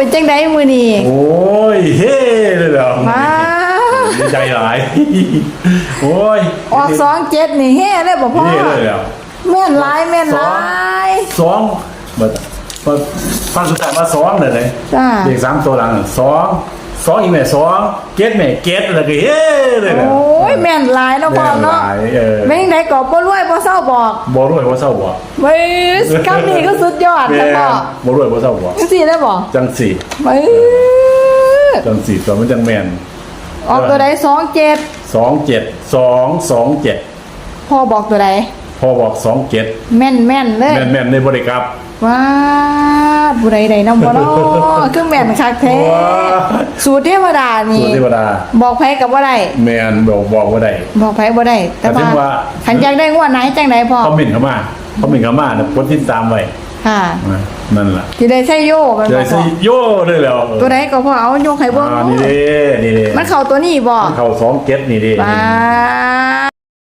เป็นจังไดมื้อนี้ โอ้ยเฮ้เลยเหรอ มา ดีใจหลายโอ้ย ออก27นี่เฮ้เลยบ่พ่อ เฮ้เลยเหรอ แม่นหลายแม่นหลาย สองเบิดฟังสุดท้ายมาสองเลย จ้า เด็ก3ตัวหลังสองอีกแม่สองเก็ตแม่เก็ตแล้วก็เฮ้เลยเหรอ โอ้ยแม่นหลายเนาะพ่อเนาะ แม่นหลายแม่งไดก็บ่รวยบ่เศร้าบอก บ่รวยบ่เศร้าบ่ เว้ยคำนี้ก็สุดยอด แม่ นะพ่อ บ่รวยบ่เศร้าบ่ จังซี่ได้บ่ จังสี่ เว้ย จังสี่ตัวมันจังแม่น ออกตัวใด27 27 พ่อบอกตัวใด พอบอก27 แม่นเลย แม่นในบริกรรม ว้าบุไรใดน้ำบ่เนาะคือแม่นคักแท้ ว้า สูตรเทวดา สู นี่ ตรเทวดา บอกไผกับบ่ได้ แม่นบอกว่าได้ บอกไผบ่ได้แต่ แต่ถึงว่า ขันอยากได้งวดไหนจังไดพ่อ คอมเมนต์เข้ามานะกดติดตามไว้ ค่ะ นั่นล่ะ สิได้ใช้โยกัน จะ บ่ ได้ พ่ สิ อ โย่ได้แล้ว ตัวใดก็พ่อเอาโยกให้เบิ่ง นี่เด้ มันเข้าตัวนี้บ่ เข้า2เก็ตนี่เด้ ป้า